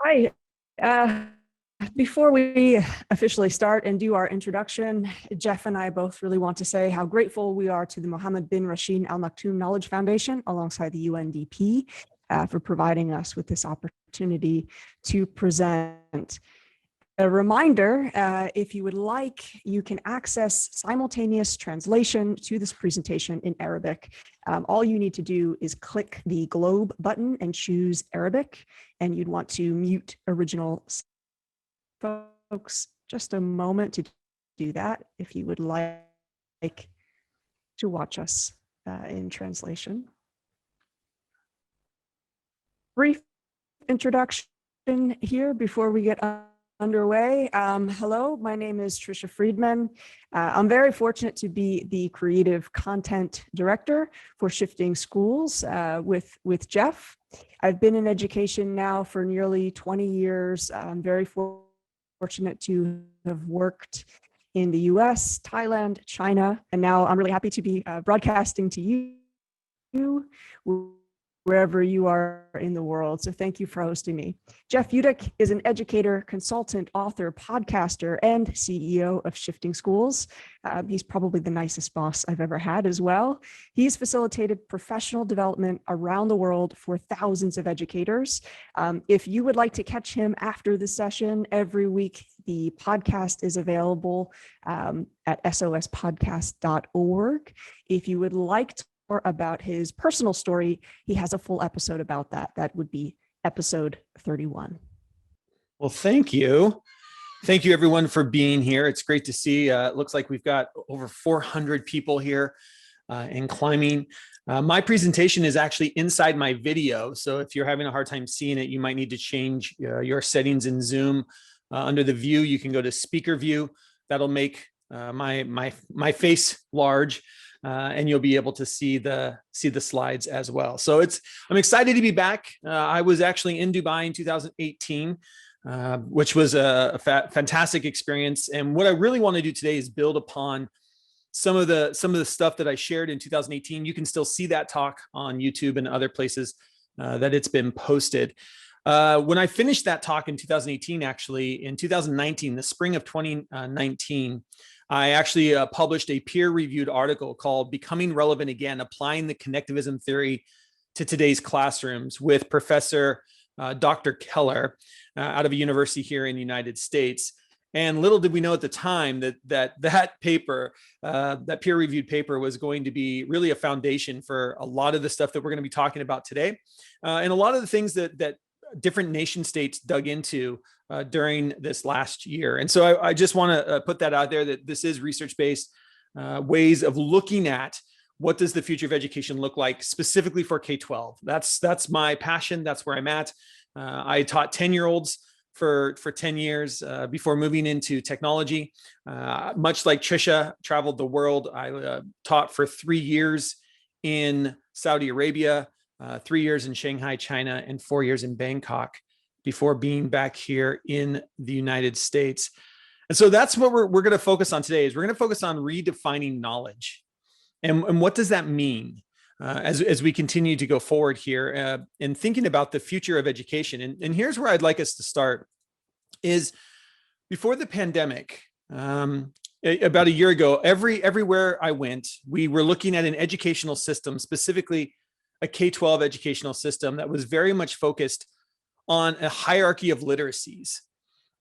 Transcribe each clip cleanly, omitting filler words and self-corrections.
Hi. Uh, Before we officially start and do our introduction, Jeff and I both really want to say how grateful we are to the Mohammed bin Rashid Al Maktoum Knowledge Foundation alongside the UNDP for providing us with this opportunity to present. A reminder, if you would like, you can access simultaneous translation to this presentation in Arabic. All you need to do is click the globe button and choose Arabic, and you'd want to mute original folks. Just a moment to do that if you would like to watch us in translation. Brief introduction here before we get underway. Hello, my name is Tricia Friedman. I'm very fortunate to be the creative content director for Shifting Schools with Jeff. I've been in education now for nearly 20 years. I'm very fortunate to have worked in the US, Thailand, China, and now I'm really happy to be broadcasting to you wherever you are in the world. So thank you for hosting me. Jeff Utecht is an educator, consultant, author, podcaster, and CEO of Shifting Schools. He's probably the nicest boss I've ever had as well. He's facilitated professional development around the world for thousands of educators. If you would like to catch him after the session every week, the podcast is available at sospodcast.org. If you would like to about his personal story, he has a full episode about that. That would be episode 31. Well, thank you. Thank you everyone for being here. It's great to see. It looks like we've got over 400 people here and climbing. My presentation is actually inside my video. So if you're having a hard time seeing it, you might need to change your settings in Zoom. Under the view, you can go to speaker view. That'll make my face large. And you'll be able to see the slides as well. So I'm excited to be back. I was actually in Dubai in 2018, which was a fantastic experience. And what I really want to do today is build upon some of the stuff that I shared in 2018. You can still see that talk on YouTube and other places that it's been posted. When I finished that talk in 2018, actually in 2019, the spring of 2019, I actually published a peer-reviewed article called Becoming Relevant Again, Applying the Connectivism Theory to Today's Classrooms with Professor Dr. Keller out of a university here in the United States. And little did we know at the time that paper, that peer-reviewed paper was going to be really a foundation for a lot of the stuff that we're going to be talking about today. And a lot of the things that different nation states dug into during this last year. And so I just want to put that out there that this is research-based ways of looking at what does the future of education look like specifically for K-12. That's my passion. That's where I'm at. I taught 10-year-olds for 10 years before moving into technology. Much like Tricia, traveled the world. I taught for 3 years in Saudi Arabia, 3 years in Shanghai, China, and 4 years in Bangkok before being back here in the United States. And so that's what we're going to focus on today. Is we're going to focus on redefining knowledge. And what does that mean as we continue to go forward here in thinking about the future of education? And here's where I'd like us to start is before the pandemic, about a year ago, everywhere I went, we were looking at an educational system, specifically a K-12 educational system that was very much focused on a hierarchy of literacies.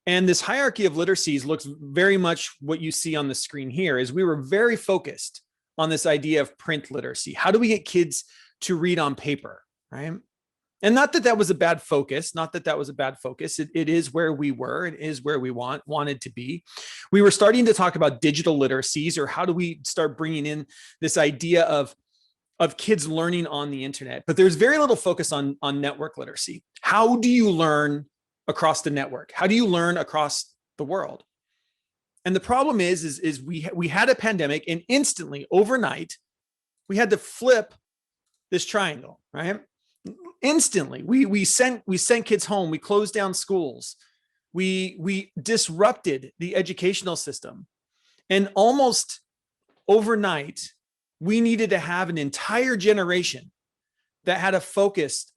And this hierarchy of literacies looks very much what you see on the screen here is we were very focused on this idea of print literacy. How do we get kids to read on paper, right? And not that that was a bad focus, It is where we were. It is where we wanted to be. We were starting to talk about digital literacies, or how do we start bringing in this idea of kids learning on the internet, but there's very little focus on network literacy. How do you learn across the network? How do you learn across the world? And the problem is we had a pandemic, and instantly overnight, we had to flip this triangle, right? Instantly, we sent kids home. We closed down schools. We disrupted the educational system, and almost overnight, we needed to have an entire generation that had a focus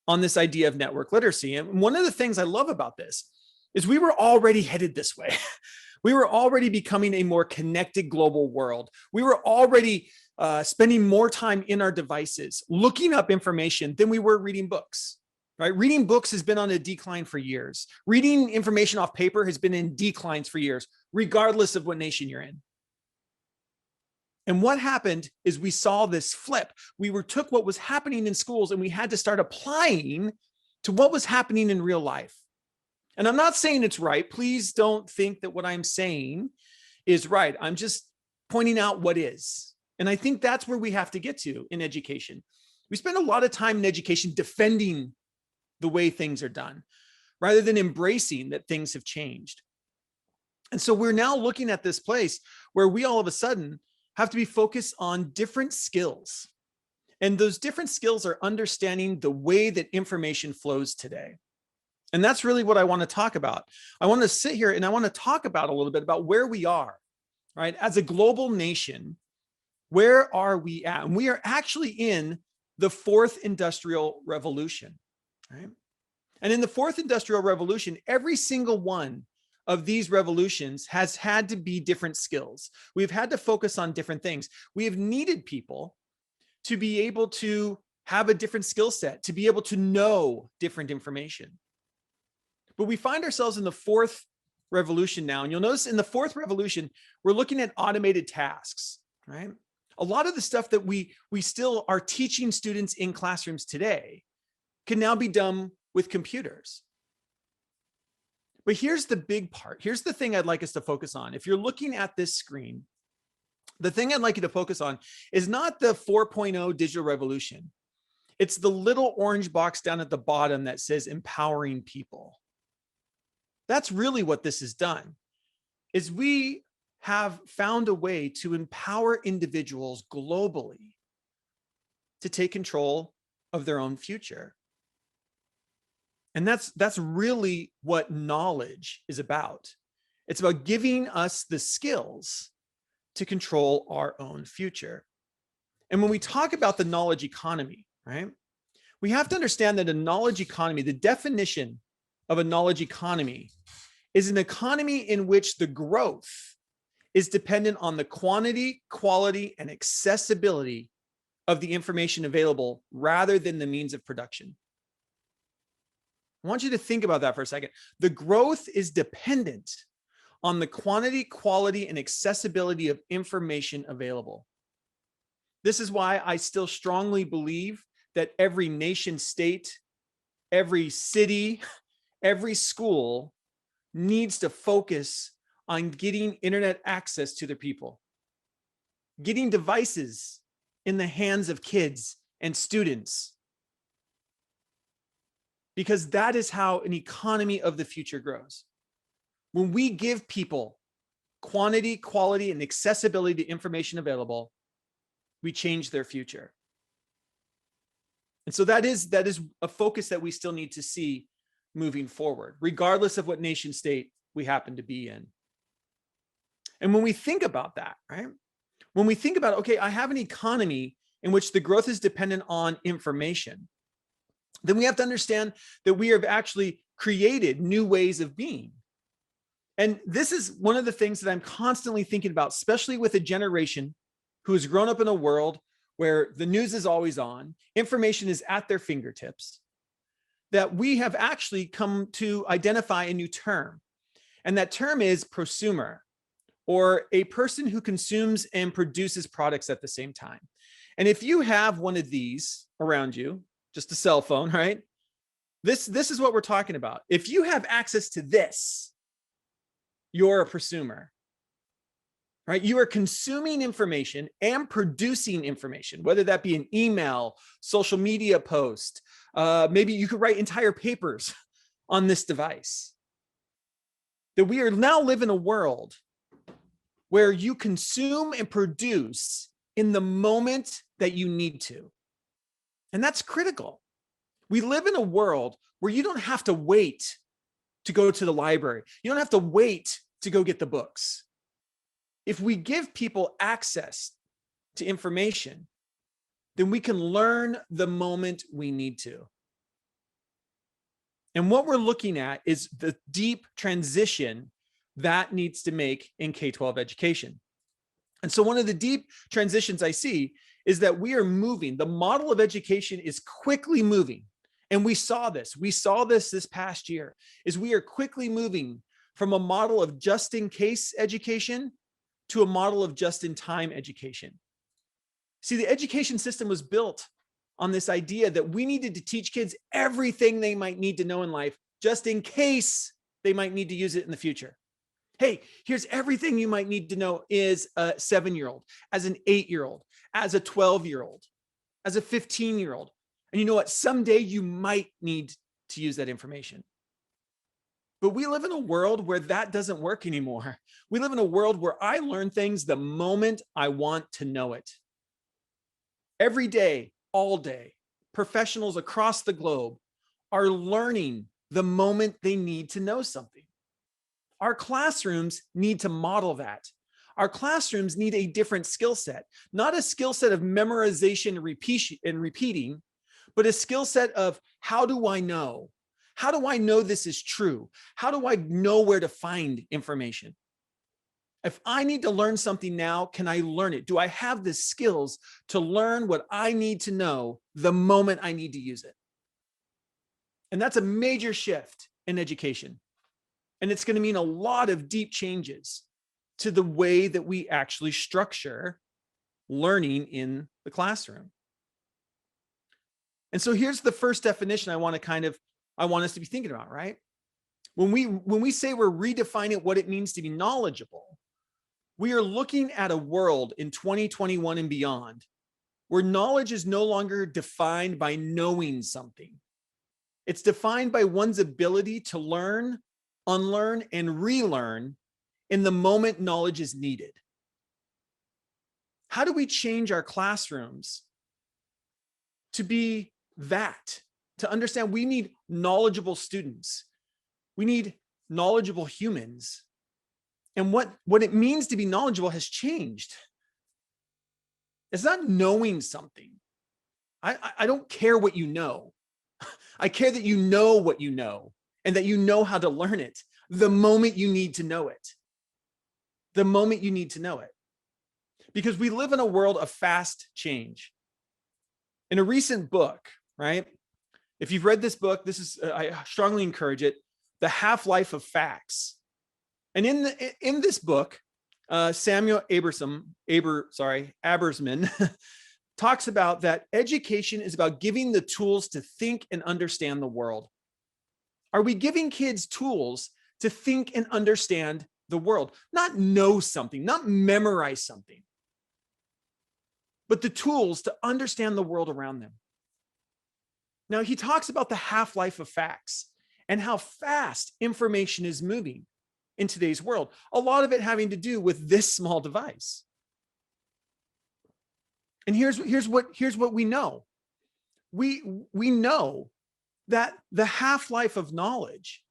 on this idea of network literacy. And one of the things I love about this is we were already headed this way. We were already becoming a more connected global world. We were already spending more time in our devices, looking up information than we were reading books, right? Reading books has been on a decline for years. Reading information off paper has been in declines for years, regardless of what nation you're in. And what happened is we saw this flip. We took what was happening in schools and we had to start applying to what was happening in real life. And I'm not saying it's right. Please don't think that what I'm saying is right. I'm just pointing out what is. And I think that's where we have to get to in education. We spend a lot of time in education defending the way things are done, rather than embracing that things have changed. And so we're now looking at this place where we all of a sudden have to be focused on different skills. And those different skills are understanding the way that information flows today. And that's really what I want to talk about. I want to sit here and I want to talk about a little bit about where we are, right? As a global nation, where are we at? And we are actually in the fourth industrial revolution, right? And in the fourth industrial revolution, every single one of these revolutions has had to be different skills. We've had to focus on different things. We have needed people to be able to have a different skill set, to be able to know different information. But we find ourselves in the fourth revolution now. And you'll notice in the fourth revolution, we're looking at automated tasks, right? A lot of the stuff that we still are teaching students in classrooms today can now be done with computers. But here's the big part. Here's the thing I'd like us to focus on. If you're looking at this screen, the thing I'd like you to focus on is not the 4.0 digital revolution. It's the little orange box down at the bottom that says empowering people. That's really what this has done, is we have found a way to empower individuals globally to take control of their own future. And that's really what knowledge is about. It's about giving us the skills to control our own future. And when we talk about the knowledge economy, right, we have to understand that a knowledge economy, the definition of a knowledge economy, is an economy in which the growth is dependent on the quantity, quality, and accessibility of the information available rather than the means of production. I want you to think about that for a second. The growth is dependent on the quantity, quality, and accessibility of information available. This is why I still strongly believe that every nation state, every city, every school needs to focus on getting internet access to their people, getting devices in the hands of kids and students, because that is how an economy of the future grows. When we give people quantity, quality, and accessibility to information available, we change their future. And so that is a focus that we still need to see moving forward, regardless of what nation state we happen to be in. And when we think about that, right? When we think about, okay, I have an economy in which the growth is dependent on information, then we have to understand that we have actually created new ways of being. And this is one of the things that I'm constantly thinking about, especially with a generation who has grown up in a world where the news is always on, information is at their fingertips, that we have actually come to identify a new term. And that term is prosumer, or a person who consumes and produces products at the same time. And if you have one of these around you, just a cell phone, right? This is what we're talking about. If you have access to this, you're a prosumer, right? You are consuming information and producing information, whether that be an email, social media post, maybe you could write entire papers on this device. That we are now live in a world where you consume and produce in the moment that you need to. And that's critical. We live in a world where you don't have to wait to go to the library. You don't have to wait to go get the books. If we give people access to information, then we can learn the moment we need to. And what we're looking at is the deep transition that needs to make in K-12 education. And so one of the deep transitions I see is that we are moving. The model of education is quickly moving. And we saw this this past year, is we are quickly moving from a model of just-in-case education to a model of just-in-time education. See, the education system was built on this idea that we needed to teach kids everything they might need to know in life, just in case they might need to use it in the future. Hey, here's everything you might need to know as a 7-year-old, as an 8-year-old, as a 12-year-old, as a 15-year-old. And you know what? Someday you might need to use that information. But we live in a world where that doesn't work anymore. We live in a world where I learn things the moment I want to know it. Every day, all day, professionals across the globe are learning the moment they need to know something. Our classrooms need to model that. Our classrooms need a different skill set, not a skill set of memorization and repeating, but a skill set of how do I know? How do I know this is true? How do I know where to find information? If I need to learn something now, can I learn it? Do I have the skills to learn what I need to know the moment I need to use it? And that's a major shift in education. And it's going to mean a lot of deep changes to the way that we actually structure learning in the classroom. And so here's the first definition I want us to be thinking about, right? When we say we're redefining what it means to be knowledgeable, we are looking at a world in 2021 and beyond where knowledge is no longer defined by knowing something. It's defined by one's ability to learn, unlearn, and relearn in the moment knowledge is needed. How do we change our classrooms to be that? To understand we need knowledgeable students. We need knowledgeable humans. And what it means to be knowledgeable has changed. It's not knowing something. I don't care what you know. I care that you know what you know and that you know how to learn it the moment you need to know it. The moment you need to know it. Because we live in a world of fast change. In a recent book, right? If you've read this book, I strongly encourage it, The Half-Life of Facts. And in this book, Samuel Abersman talks about that education is about giving the tools to think and understand the world. Are we giving kids tools to think and understand the world? Not know something, not memorize something, but the tools to understand the world around them. Now, he talks about the half-life of facts and how fast information is moving in today's world. A lot of it having to do with this small device. And here's what we know. We know that the half-life of knowledge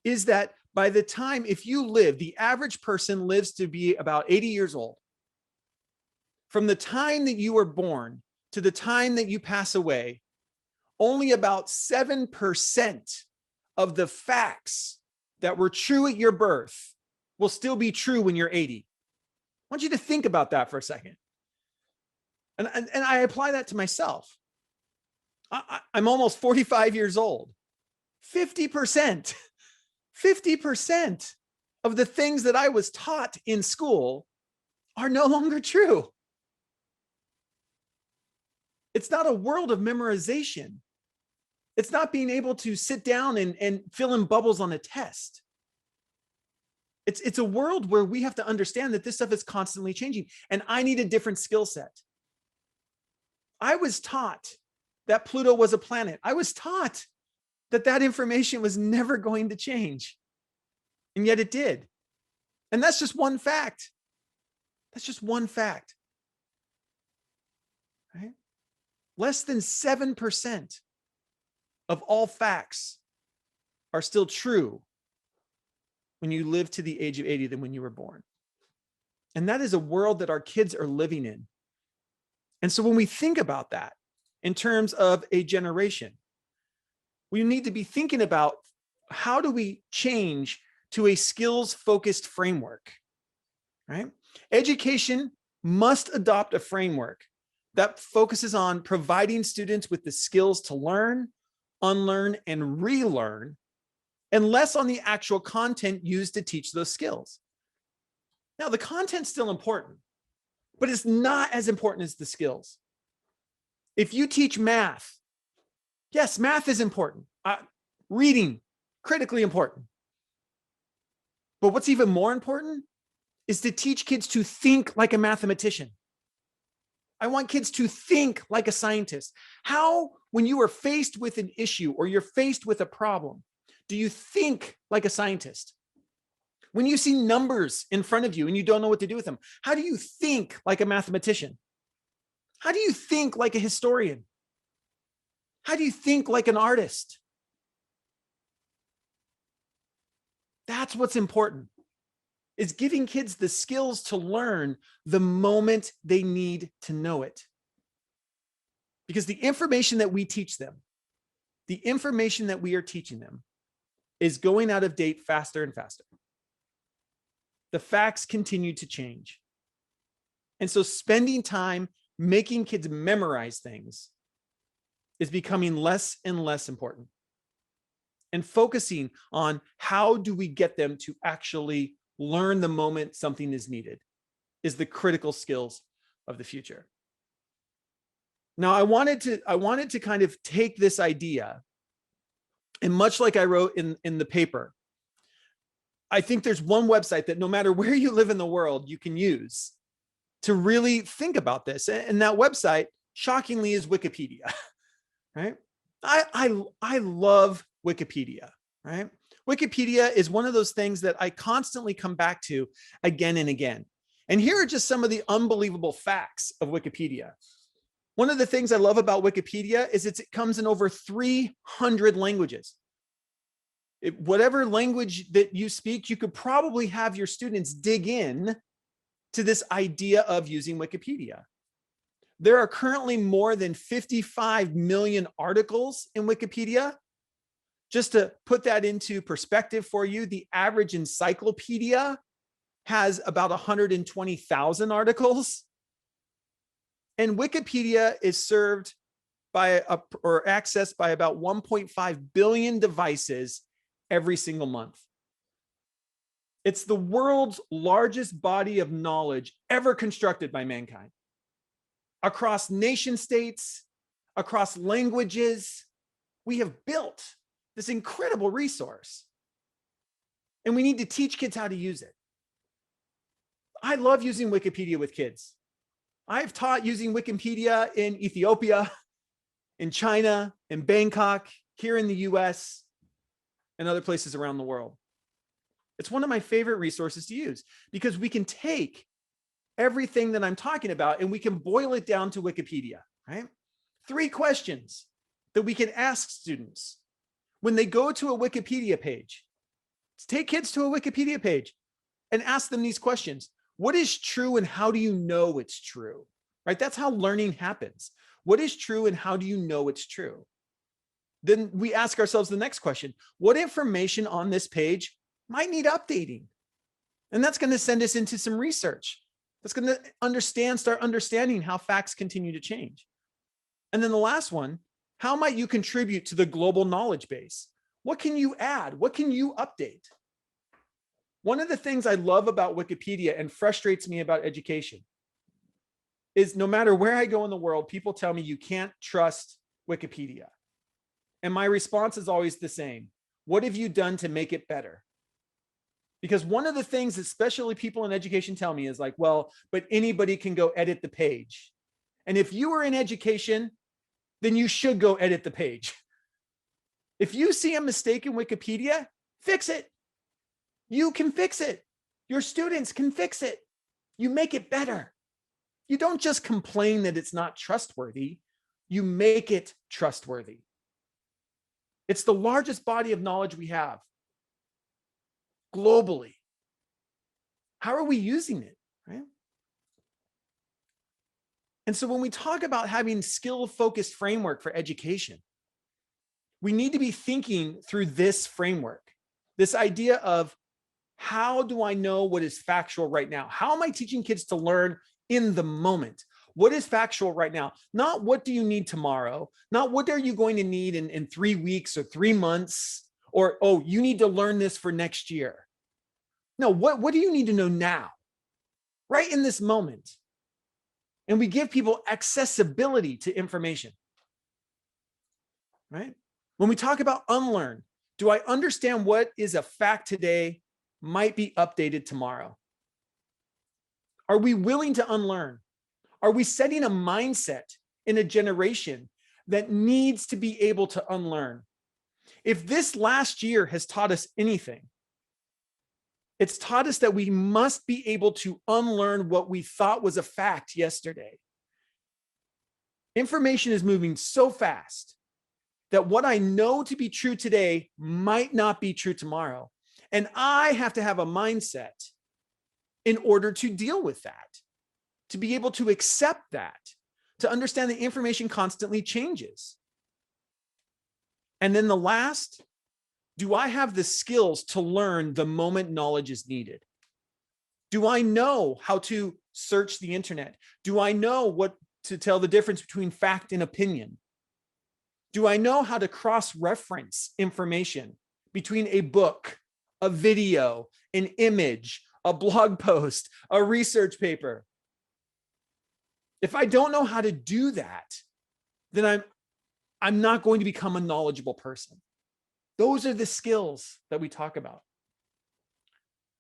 is that by the time, if you live, the average person lives to be about 80 years old. From the time that you were born to the time that you pass away, only about 7% of the facts that were true at your birth will still be true when you're 80. I want you to think about that for a second. And I apply that to myself. I'm almost 45 years old. 50% of the things that I was taught in school are no longer true. It's not a world of memorization. It's not being able to sit down and fill in bubbles on a test. It's a world where we have to understand that this stuff is constantly changing, and I need a different skill set. I was taught that Pluto was a planet. I was taught that information was never going to change, and yet it did. And that's just one fact. That's just one fact. Right? Less than 7% of all facts are still true when you live to the age of 80 than when you were born. And that is a world that our kids are living in. And so when we think about that in terms of a generation, We need to be thinking about how do we change to a skills-focused framework, right? Education must adopt a framework that focuses on providing students with the skills to learn, unlearn, and relearn, and less on the actual content used to teach those skills. Now, the content's still important, but it's not as important as the skills. If you teach math, yes, math is important. Reading, critically important. But what's even more important is to teach kids to think like a mathematician. I want kids to think like a scientist. How, when you are faced with an issue or you're faced with a problem, do you think like a scientist? When you see numbers in front of you and you don't know what to do with them, how do you think like a mathematician? How do you think like a historian? How do you think like an artist? That's what's important, is giving kids the skills to learn the moment they need to know it. Because the information that we teach them, the information that we are teaching them, is going out of date faster and faster. The facts continue to change. And so spending time making kids memorize things is becoming less and less important. And focusing on how do we get them to actually learn the moment something is needed is the critical skills of the future. Now, I wanted to kind of take this idea, and much like I wrote in the paper, I think there's one website that no matter where you live in the world, you can use to really think about this. And that website, shockingly, is Wikipedia, right? I love Wikipedia, right? Wikipedia is one of those things that I constantly come back to again and again. And here are just some of the unbelievable facts of Wikipedia. One of the things I love about Wikipedia is it comes in over 300 languages. Whatever language that you speak, you could probably have your students dig in to this idea of using Wikipedia. There are currently more than 55 million articles in Wikipedia. Just to put that into perspective for you, the average encyclopedia has about 120,000 articles. And Wikipedia is served by or accessed by about 1.5 billion devices every single month. It's the world's largest body of knowledge ever constructed by mankind. Across nation states, across languages, we have built this incredible resource. And we need to teach kids how to use it. I love using Wikipedia with kids. I've taught using Wikipedia in Ethiopia, in China, in Bangkok, here in the US, and other places around the world. It's one of my favorite resources to use because we can take everything that I'm talking about and we can boil it down to Wikipedia, right? 3 questions that we can ask students when they go to a Wikipedia page. Take kids to a Wikipedia page and ask them these questions. What is true and how do you know it's true? Right? That's how learning happens. What is true and how do you know it's true? Then we ask ourselves the next question. What information on this page might need updating? And that's going to send us into some research. That's going to start understanding how facts continue to change. And then the last one, how might you contribute to the global knowledge base? What can you add? What can you update? One of the things I love about Wikipedia and frustrates me about education is no matter where I go in the world, people tell me you can't trust Wikipedia. And my response is always the same. What have you done to make it better? Because one of the things, especially people in education tell me is like, well, but anybody can go edit the page. And if you are in education, then you should go edit the page. If you see a mistake in Wikipedia, fix it. You can fix it. Your students can fix it. You make it better. You don't just complain that it's not trustworthy. You make it trustworthy. It's the largest body of knowledge we have globally. How are we using it, right? And so when we talk about having skill-focused framework for education, we need to be thinking through this framework, this idea of how do I know what is factual right now? How am I teaching kids to learn in the moment? What is factual right now? Not what do you need tomorrow? Not what are you going to need in 3 weeks or 3 months? Or, oh, you need to learn this for next year. No, what do you need to know now? Right in this moment. And we give people accessibility to information. Right? When we talk about unlearn, do I understand what is a fact today might be updated tomorrow? Are we willing to unlearn? Are we setting a mindset in a generation that needs to be able to unlearn? If this last year has taught us anything, it's taught us that we must be able to unlearn what we thought was a fact yesterday. Information is moving so fast that what I know to be true today might not be true tomorrow. And I have to have a mindset in order to deal with that, to be able to accept that, to understand that information constantly changes. And then the last, do I have the skills to learn the moment knowledge is needed? Do I know how to search the internet? Do I know what to tell the difference between fact and opinion? Do I know how to cross-reference information between a book, a video, an image, a blog post, a research paper? If I don't know how to do that, then I'm not going to become a knowledgeable person. Those are the skills that we talk about.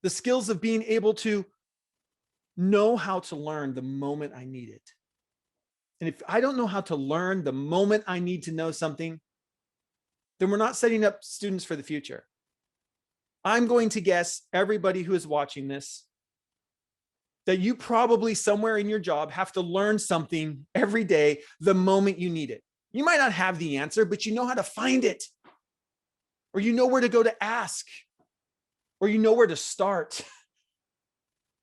The skills of being able to know how to learn the moment I need it. And if I don't know how to learn the moment I need to know something, then we're not setting up students for the future. I'm going to guess everybody who is watching this, that you probably somewhere in your job have to learn something every day the moment you need it. You might not have the answer, but you know how to find it. Or you know where to go to ask. Or you know where to start.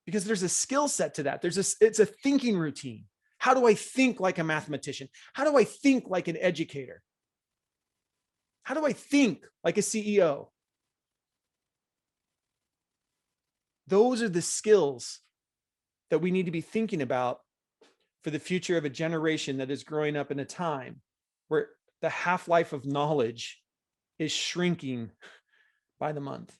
Because there's a skill set to that. It's a thinking routine. How do I think like a mathematician? How do I think like an educator? How do I think like a CEO? Those are the skills that we need to be thinking about for the future of a generation that is growing up in a time where the half-life of knowledge is shrinking by the month.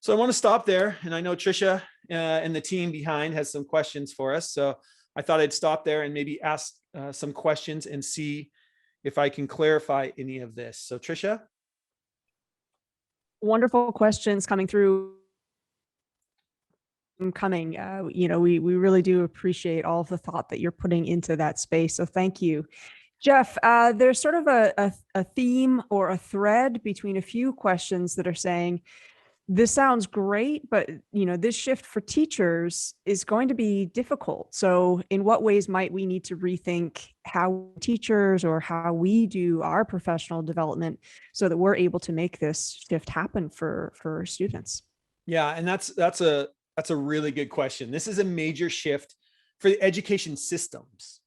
So I want to stop there. And I know Tricia and the team behind has some questions for us. So I thought I'd stop there and maybe ask some questions and see if I can clarify any of this. So Tricia? Wonderful questions coming through. We really do appreciate all of the thought that you're putting into that space. So thank you. Jeff, there's sort of a theme or a thread between a few questions that are saying, this sounds great, but this shift for teachers is going to be difficult. So in what ways might we need to rethink how teachers or how we do our professional development so that we're able to make this shift happen for students? Yeah, and that's a really good question. This is a major shift for the education systems.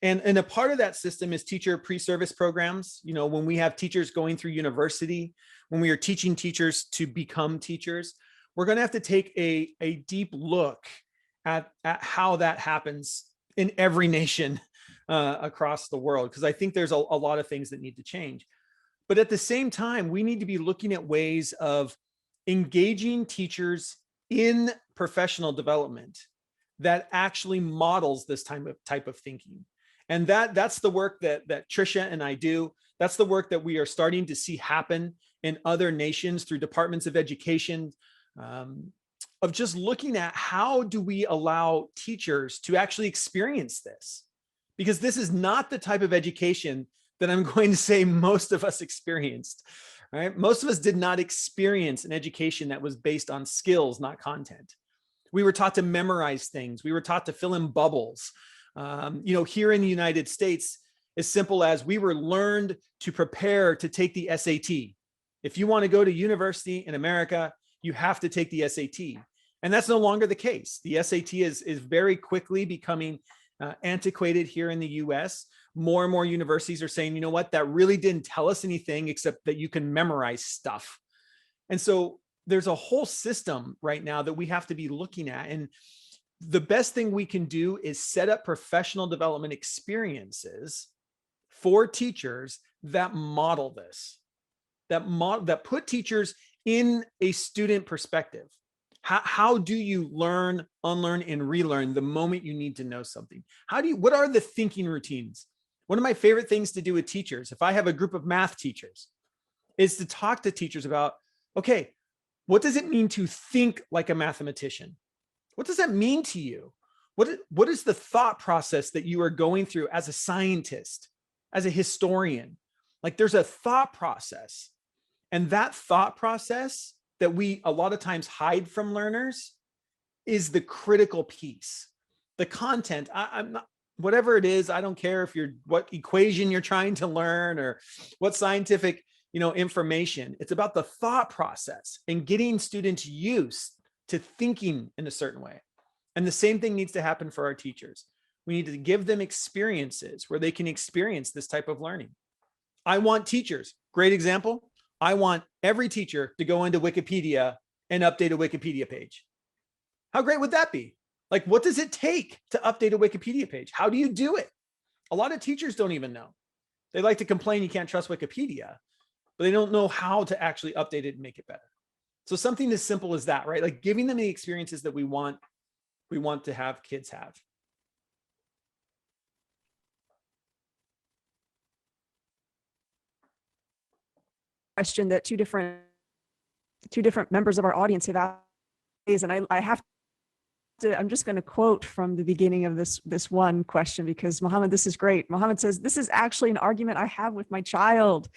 And a part of that system is teacher pre-service programs. When we have teachers going through university, when we are teaching teachers to become teachers, we're going to have to take a deep look at how that happens in every nation across the world, because I think there's a lot of things that need to change. But at the same time, we need to be looking at ways of engaging teachers in professional development that actually models this type of thinking. And that's the work that Tricia and I do. That's the work that we are starting to see happen in other nations through departments of education, of just looking at how do we allow teachers to actually experience this? Because this is not the type of education that I'm going to say most of us experienced, right? Most of us did not experience an education that was based on skills, not content. We were taught to memorize things. We were taught to fill in bubbles. Here in the United States, as simple as we were learned to prepare to take the SAT. If you want to go to university in America, you have to take the SAT. And that's no longer the case. The SAT is very quickly becoming antiquated here in the US. more and more universities are saying, you know what, that really didn't tell us anything except that you can memorize stuff. And so there's a whole system right now that we have to be looking at. And the best thing we can do is set up professional development experiences for teachers that model this, that put teachers in a student perspective. How do you learn, unlearn, and relearn the moment you need to know something? What are the thinking routines? One of my favorite things to do with teachers, if I have a group of math teachers, is to talk to teachers about, okay, what does it mean to think like a mathematician? What does that mean to you? What is the thought process that you are going through as a scientist, as a historian? Like, there's a thought process, and that thought process that we a lot of times hide from learners is the critical piece. The content, I'm not, whatever it is, I don't care if what equation you're trying to learn or what scientific, information. It's about the thought process and getting students used to thinking in a certain way. And the same thing needs to happen for our teachers. We need to give them experiences where they can experience this type of learning. I want teachers, great example. I want every teacher to go into Wikipedia and update a Wikipedia page. How great would that be? Like, what does it take to update a Wikipedia page? How do you do it? A lot of teachers don't even know. They like to complain you can't trust Wikipedia, but they don't know how to actually update it and make it better. So something as simple as that, right? Like giving them the experiences that we want to have kids have. Question that two different members of our audience have asked, and I have to, I'm just going to quote from the beginning of this one question, because Mohammed, this is great. Mohammed says, this is actually an argument I have with my child.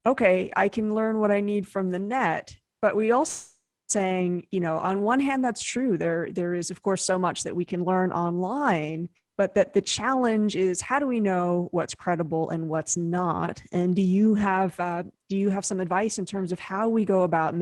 Okay, I can learn what I need from the net, but we also saying, on one hand, that's true. There is, of course, so much that we can learn online, but that the challenge is, how do we know what's credible and what's not? And do you have some advice in terms of how we go about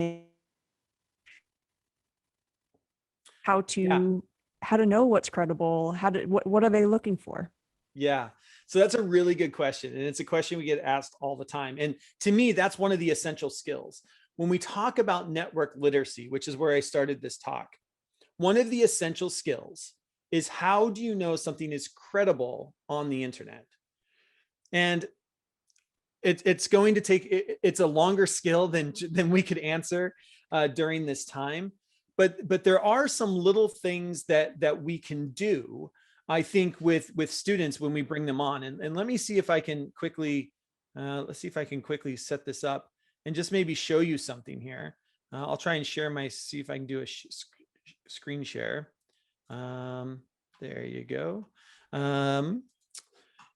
how to know what's credible? What are they looking for? Yeah. So that's a really good question. And it's a question we get asked all the time. And to me, that's one of the essential skills. When we talk about network literacy, which is where I started this talk, one of the essential skills is, how do you know something is credible on the internet? And it's going to take, it's a longer skill than we could answer during this time. But there are some little things that we can do, I think, with students when we bring them on. And let me see if I can quickly, set this up and just maybe show you something here. I'll try and see if I can do a screen share. There you go.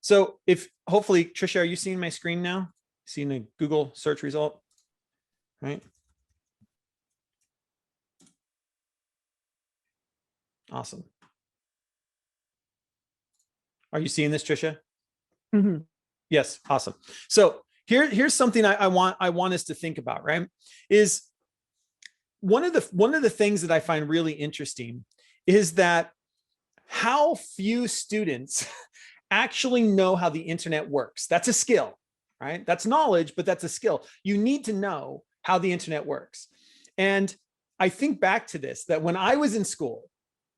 So hopefully, Tricia, are you seeing my screen now? Seeing the Google search result, right? Awesome. Are you seeing this, Tricia? Mm-hmm. Yes, awesome. So here's something I want us to think about, right? Is one of the things that I find really interesting is that how few students actually know how the internet works. That's a skill, right? That's knowledge, but that's a skill. You need to know how the internet works. And I think back to this, that when I was in school,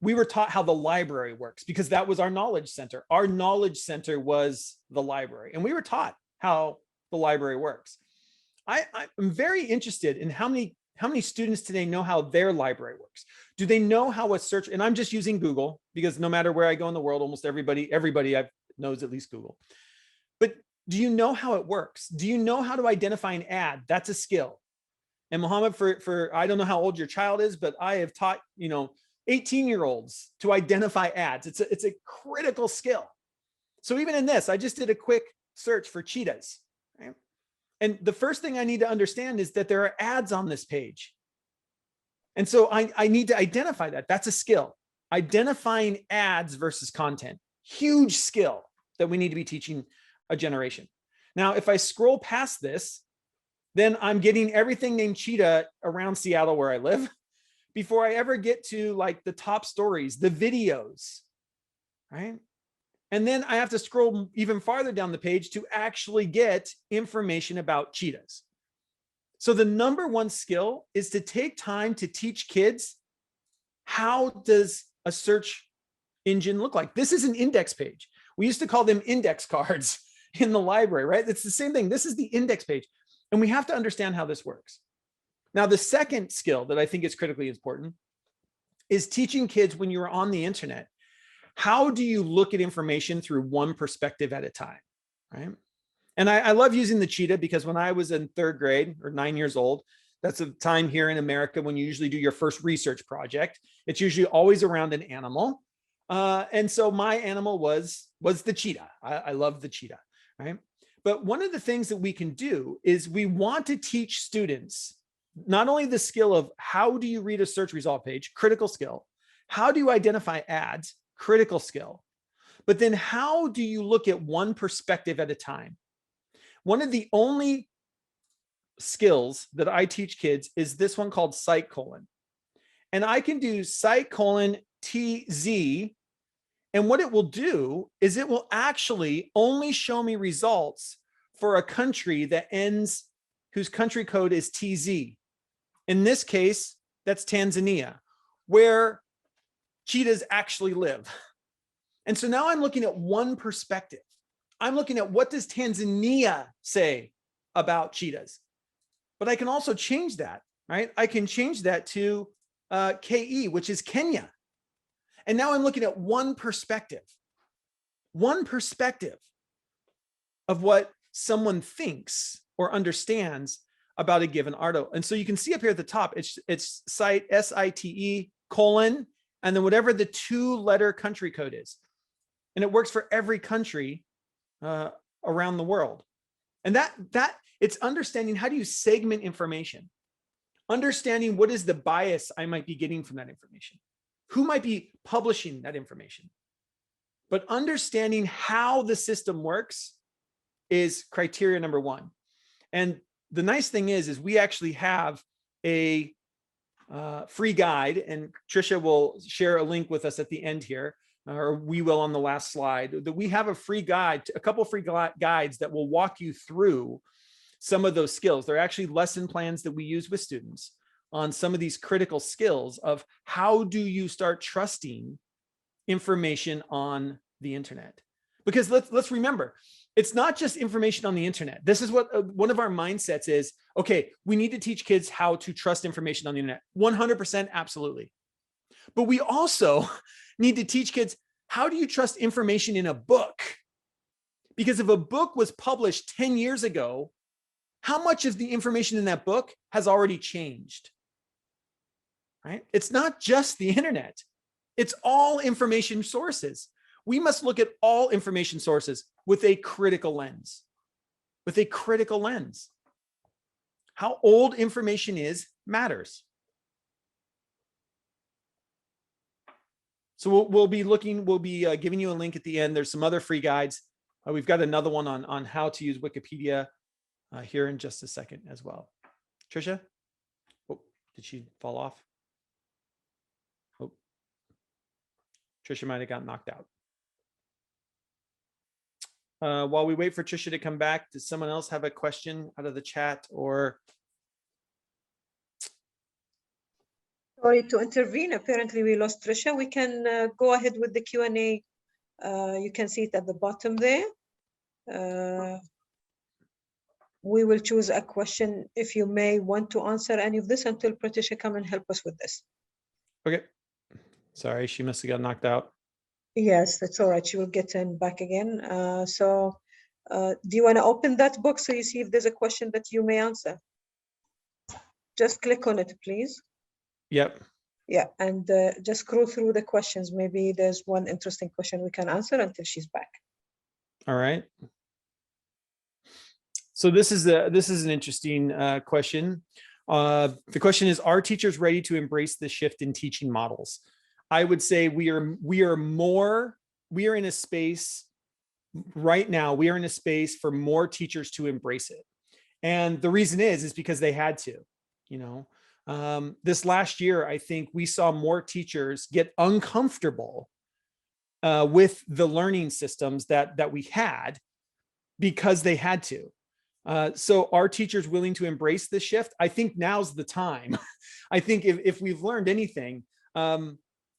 we were taught how the library works, because that was our knowledge center. Our knowledge center was the library, and we were taught how the library works. I'm very interested in how many students today know how their library works. Do they know how a search, and I'm just using Google, because no matter where I go in the world, almost everybody knows at least Google. But do you know how it works? Do you know how to identify an ad? That's a skill. And Mohammed, for I don't know how old your child is, but I have taught, 18-year-olds to identify ads. It's a critical skill. So even in this, I just did a quick search for cheetahs, right? And the first thing I need to understand is that there are ads on this page. And so I need to identify that. That's a skill. Identifying ads versus content. Huge skill that we need to be teaching a generation. Now, if I scroll past this, then I'm getting everything named cheetah around Seattle where I live before I ever get to like the top stories, the videos, right? And then I have to scroll even farther down the page to actually get information about cheetahs. So the number one skill is to take time to teach kids, how does a search engine look like? This is an index page. We used to call them index cards in the library, right? It's the same thing. This is the index page. And we have to understand how this works. Now, the second skill that I think is critically important is teaching kids when you're on the internet, how do you look at information through one perspective at a time, right? And I love using the cheetah because when I was in 3rd grade or 9 years old, that's a time here in America when you usually do your first research project. It's usually always around an animal. And so my animal was the cheetah. I love the cheetah, right? But one of the things that we can do is we want to teach students not only the skill of how do you read a search result page, critical skill, how do you identify ads, critical skill, but then how do you look at one perspective at a time? One of the only skills that I teach kids is this one called site colon. And I can do site colon TZ. And what it will do is it will actually only show me results for a country that ends, whose country code is TZ. In this case, that's Tanzania, where cheetahs actually live. And so now I'm looking at one perspective. I'm looking at what does Tanzania say about cheetahs? But I can also change that, right? I can change that to KE, which is Kenya. And now I'm looking at one perspective of what someone thinks or understands about a given article. And so you can see up here at the top, it's site SITE colon, and then whatever the 2-letter country code is. And it works for every country around the world. And that it's understanding how do you segment information, understanding what is the bias I might be getting from that information, who might be publishing that information. But understanding how the system works is criteria number one. And the nice thing is we actually have a free guide, and Tricia will share a link with us at the end here, or we will on the last slide, that we have a free guide, a couple of free guides that will walk you through some of those skills. They're actually lesson plans that we use with students on some of these critical skills of how do you start trusting information on the internet. Because let's remember, it's not just information on the internet. This is what one of our mindsets is. Okay, we need to teach kids how to trust information on the internet. 100%, absolutely. But we also need to teach kids, how do you trust information in a book? Because if a book was published 10 years ago, how much of the information in that book has already changed? Right? It's not just the internet. It's all information sources. We must look at all information sources with a critical lens. With a critical lens. How old information is matters. So we'll be giving you a link at the end. There's some other free guides. We've got another one on how to use Wikipedia here in just a second as well. Tricia? Oh, did she fall off? Oh, Tricia might have got knocked out. While we wait for Tricia to come back, does someone else have a question out of the chat or? Sorry to intervene. Apparently we lost Tricia. We can go ahead with the Q&A. You can see it at the bottom there. We will choose a question if you may want to answer any of this until Patricia come and help us with this. Okay. Sorry, she must have got knocked out. Yes, that's all right. She will get in back again. Do you want to open that box so you see if there's a question that you may answer? Just click on it, please. Yep. Yeah, and just scroll through the questions. Maybe there's one interesting question we can answer until she's back. All right. So this is an interesting question. The question is, are teachers ready to embrace the shift in teaching models? I would say we are in a space right now, we are in a space for more teachers to embrace it. And the reason is because they had to, this last year, I think we saw more teachers get uncomfortable with the learning systems that we had because they had to. So are teachers willing to embrace this shift? I think now's the time. I think if we've learned anything,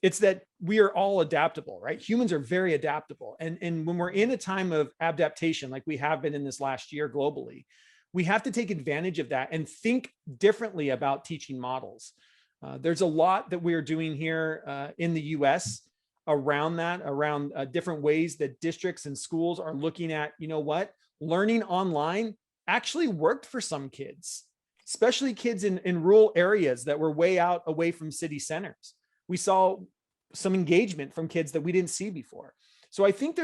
it's that we are all adaptable, right? Humans are very adaptable. And when we're in a time of adaptation, like we have been in this last year globally, we have to take advantage of that and think differently about teaching models. There's a lot that we're doing here in the US around that, around different ways that districts and schools are looking at, you know what, learning online actually worked for some kids, especially kids in rural areas that were way out away from city centers. We saw some engagement from kids that we didn't see before. So I think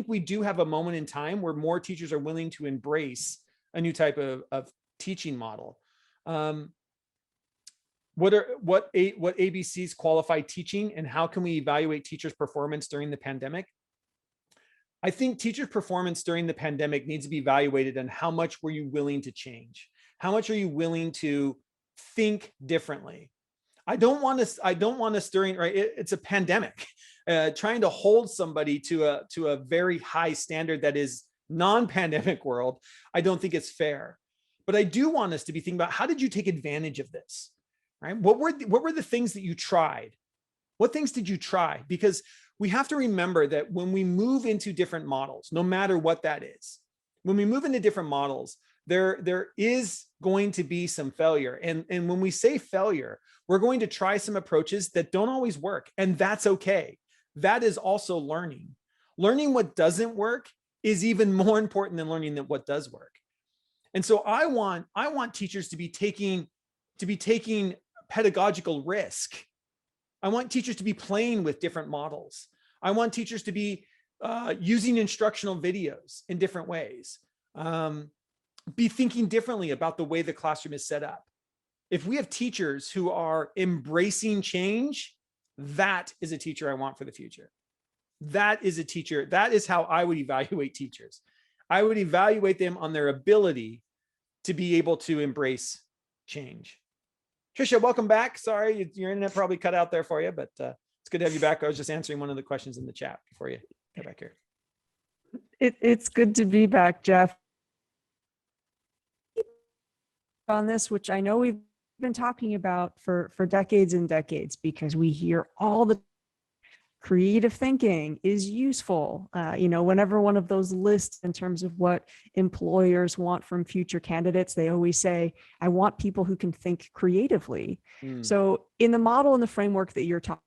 we do have a moment in time where more teachers are willing to embrace a new type of teaching model. What ABCs qualify teaching, and how can we evaluate teachers' performance during the pandemic? I think teachers' performance during the pandemic needs to be evaluated on how much were you willing to change? How much are you willing to think differently? I don't want us during, right? It's a pandemic, trying to hold somebody to a very high standard that is non-pandemic world. I don't think it's fair, but I do want us to be thinking about, how did you take advantage of this, right? What were the things that you tried? What things did you try? Because we have to remember that when we move into different models, no matter what that is, when we move into different models, there is going to be some failure. And when we say failure, we're going to try some approaches that don't always work. And that's okay. That is also learning. Learning what doesn't work is even more important than learning that what does work. And so I want teachers to be taking pedagogical risk. I want teachers to be playing with different models. I want teachers to be using instructional videos in different ways. Be thinking differently about the way the classroom is set up. If we have teachers who are embracing change, that is a teacher I want for the future. That is a teacher. That is how I would evaluate teachers. I would evaluate them on their ability to be able to embrace change. Tricia, welcome back. Sorry, your internet probably cut out there for you, but it's good to have you back. I was just answering one of the questions in the chat before you get back here. It's good to be back, Jeff. On this, which I know we've been talking about for decades and decades, because we hear all the creative thinking is useful. Whenever one of those lists in terms of what employers want from future candidates, they always say, I want people who can think creatively. So in the model and the framework that you're talking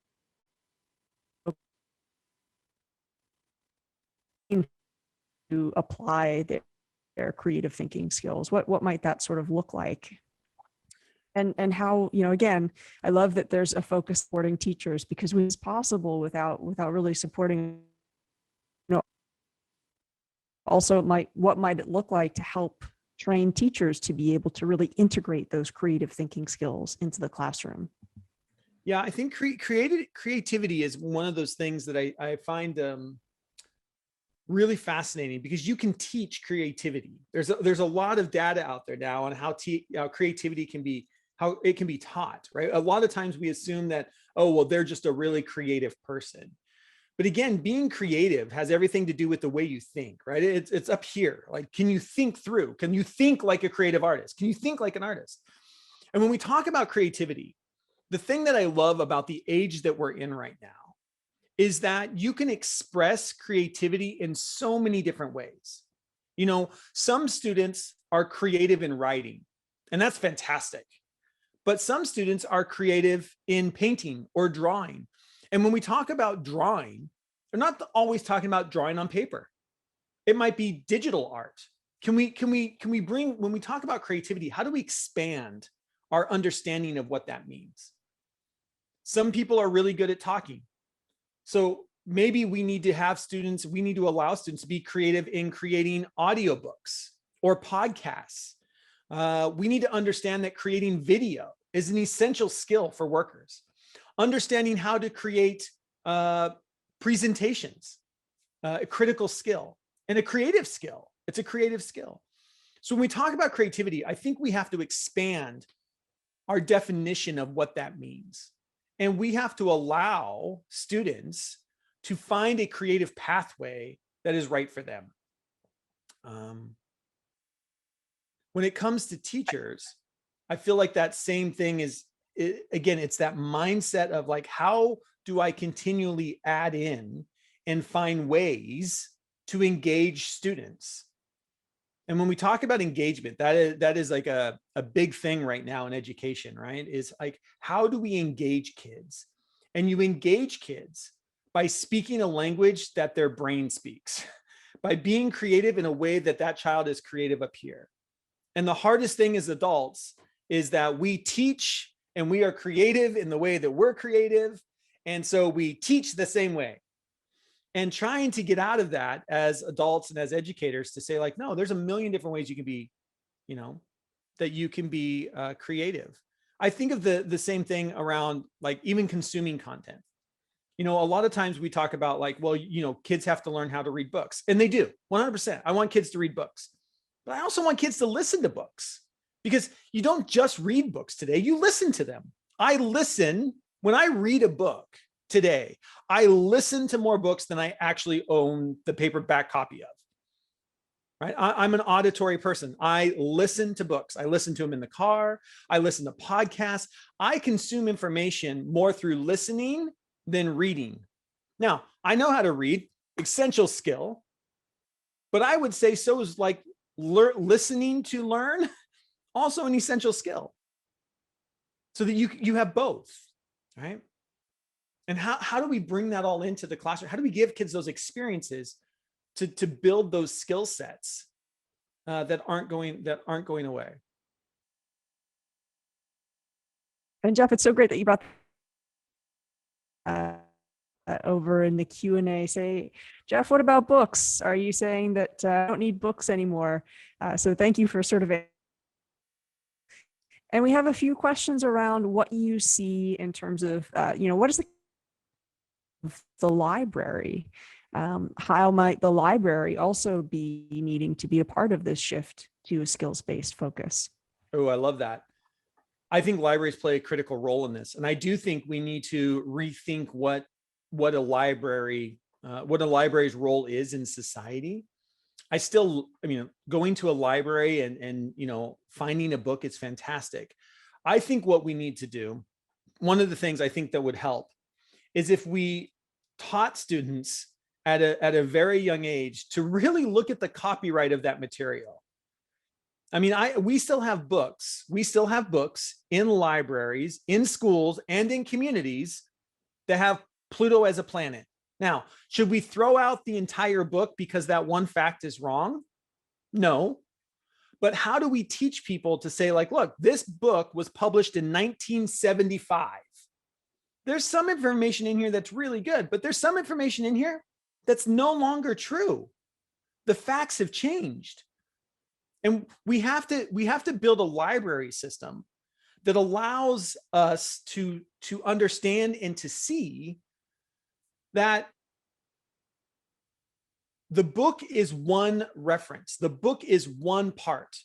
to apply their creative thinking skills, what might that sort of look like? And how, again, I love that there's a focus supporting teachers, because it's possible without really supporting, also what might it look like to help train teachers to be able to really integrate those creative thinking skills into the classroom? Yeah, I think creativity is one of those things that I find really fascinating, because you can teach creativity. There's a lot of data out there now on how creativity can be, how it can be taught, right? A lot of times we assume that, oh, well, they're just a really creative person. But again, being creative has everything to do with the way you think, right? It's up here. Like, can you think through? Can you think like a creative artist? Can you think like an artist? And when we talk about creativity, the thing that I love about the age that we're in right now is that you can express creativity in so many different ways. Some students are creative in writing, and that's fantastic. But some students are creative in painting or drawing. And when we talk about drawing, they're not always talking about drawing on paper. It might be digital art. Can we bring, when we talk about creativity, how do we expand our understanding of what that means? Some people are really good at talking. So maybe we need to allow students to be creative in creating audiobooks or podcasts. We need to understand that creating video is an essential skill for workers. Understanding how to create presentations, a critical skill, and a creative skill. It's a creative skill. So when we talk about creativity, I think we have to expand our definition of what that means. And we have to allow students to find a creative pathway that is right for them. When it comes to teachers, I feel like that same thing is, again, it's that mindset of like, how do I continually add in and find ways to engage students? And when we talk about engagement, that is like a big thing right now in education, right? Is like, how do we engage kids? And you engage kids by speaking a language that their brain speaks, by being creative in a way that that child is creative up here. And the hardest thing as adults is that we teach and we are creative in the way that we're creative. And so we teach the same way. And trying to get out of that as adults and as educators to say like, no, there's a million different ways you can be, that you can be creative. I think of the same thing around like even consuming content. A lot of times we talk about like, well, kids have to learn how to read books, and they do 100%. I want kids to read books, but I also want kids to listen to books, because you don't just read books today, you listen to them. I listen when I read a book today. I listen to more books than I actually own the paperback copy of. Right? I'm an auditory person. I listen to books. I listen to them in the car. I listen to podcasts. I consume information more through listening than reading. Now, I know how to read, essential skill, but I would say so is like listening to learn, also an essential skill, so that you have both, right? And how do we bring that all into the classroom? How do we give kids those experiences to build those skill sets that aren't going away? And Jeff, it's so great that you brought over in the Q&A. Say, Jeff, what about books? Are you saying that I don't need books anymore? So thank you for sort of. And we have a few questions around what you see in terms of, what is the library? How might the library also be needing to be a part of this shift to a skills-based focus? Oh, I love that. I think libraries play a critical role in this. And I do think we need to rethink what a library's role is in society. Going to a library and finding a book is fantastic. I think what we need to do, one of the things I think that would help, is if we taught students at a very young age to really look at the copyright of that material. We still have books. We still have books in libraries, in schools, and in communities that have Pluto as a planet. Now, should we throw out the entire book because that one fact is wrong? No. But how do we teach people to say like, look, this book was published in 1975. There's some information in here that's really good, but there's some information in here that's no longer true. The facts have changed. And we have to build a library system that allows us to understand and to see that the book is one reference. The book is one part.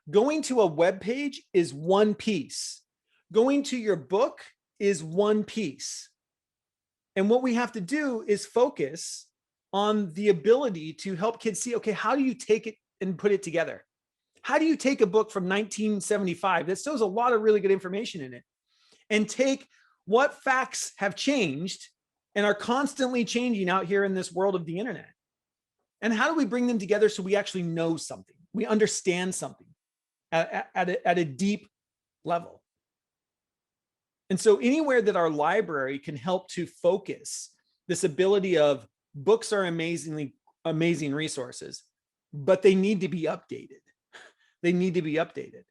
Going to a web page is one piece. Going to your book is one piece. And what we have to do is focus on the ability to help kids see, okay, how do you take it and put it together? How do you take a book from 1975 that still has a lot of really good information in it and take what facts have changed and are constantly changing out here in this world of the internet? And how do we bring them together so we actually know something? We understand something at a deep level. And so anywhere that our library can help to focus this ability of books are amazing resources, but they need to be updated. They need to be updated.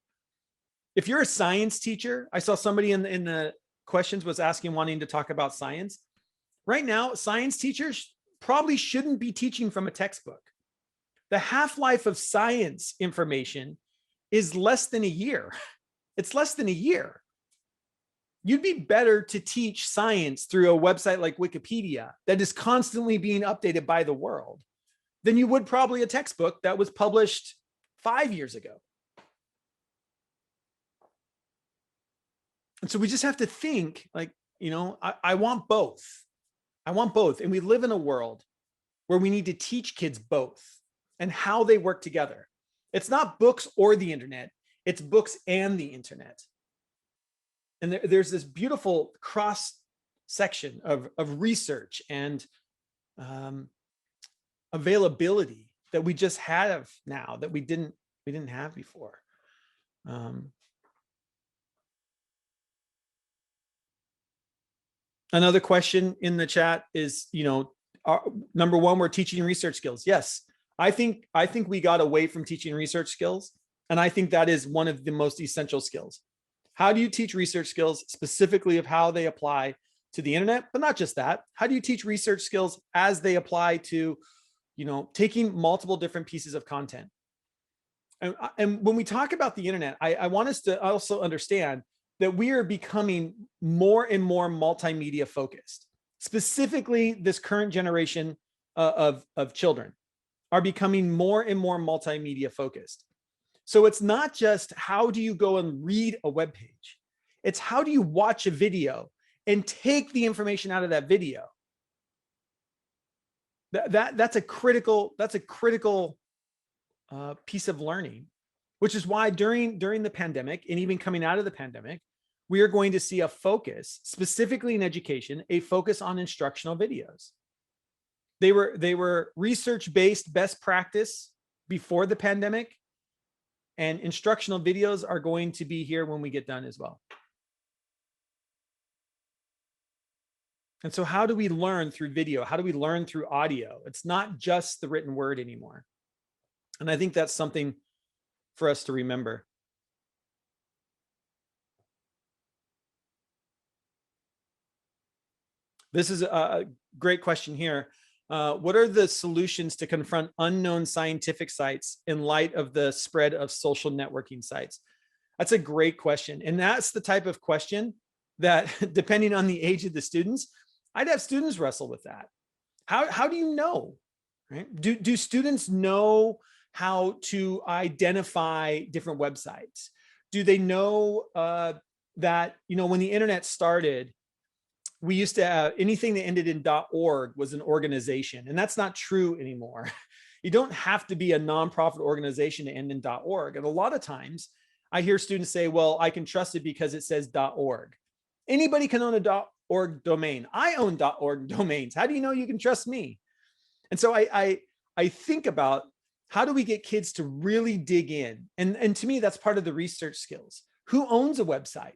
If you're a science teacher, I saw somebody in the questions was asking, wanting to talk about science. Right now, science teachers probably shouldn't be teaching from a textbook. The half-life of science information is less than a year. It's less than a year. You'd be better to teach science through a website like Wikipedia that is constantly being updated by the world than you would probably a textbook that was published 5 years ago. And so we just have to think like, I want both. I want both. And we live in a world where we need to teach kids both and how they work together. It's not books or the internet, it's books and the internet. And there's this beautiful cross section of research and availability that we just have now that we didn't have before. Another question in the chat is, number one, we're teaching research skills. Yes, I think we got away from teaching research skills, and I think that is one of the most essential skills. How do you teach research skills, specifically of how they apply to the internet, but not just that? How do you teach research skills as they apply to, taking multiple different pieces of content? And when we talk about the internet, I want us to also understand that we are becoming more and more multimedia focused. Specifically, this current generation of children are becoming more and more multimedia focused. So it's not just how do you go and read a web page, it's how do you watch a video and take the information out of that video. That's a critical piece of learning, which is why during the pandemic and even coming out of the pandemic, we are going to see a focus, specifically in education, a focus on instructional videos. They were research-based best practice before the pandemic, and instructional videos are going to be here when we get done as well. And so how do we learn through video? How do we learn through audio? It's not just the written word anymore. And I think that's something for us to remember. This is a great question here. What are the solutions to confront unknown scientific sites in light of the spread of social networking sites? That's a great question. And that's the type of question that, depending on the age of the students, I'd have students wrestle with that. How do you know, right? Do students know how to identify different websites? Do they know that, when the internet started, we used to have anything that ended in .org was an organization, and that's not true anymore. You don't have to be a nonprofit organization to end in .org. And a lot of times I hear students say, well, I can trust it because it says .org. Anybody can own a .org domain. I own .org domains. How do you know you can trust me? And so I think about, how do we get kids to really dig in? And to me, that's part of the research skills. Who owns a website?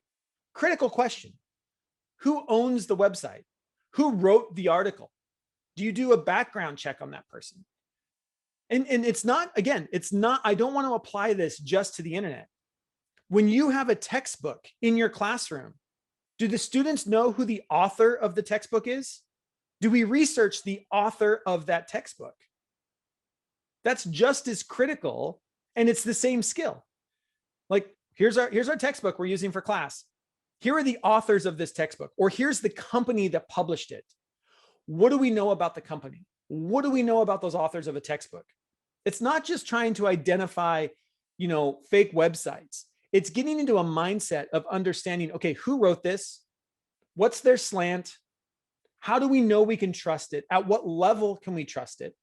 Critical question. Who owns the website? Who wrote the article? Do you do a background check on that person? And it's not, again, I don't want to apply this just to the internet. When you have a textbook in your classroom, do the students know who the author of the textbook is? Do we research the author of that textbook? That's just as critical, and it's the same skill. Like, here's our textbook we're using for class. Here are the authors of this textbook, or here's the company that published it. What do we know about the company? What do we know about those authors of a textbook? It's not just trying to identify, fake websites. It's getting into a mindset of understanding, okay, who wrote this? What's their slant? How do we know we can trust it? At what level can we trust it?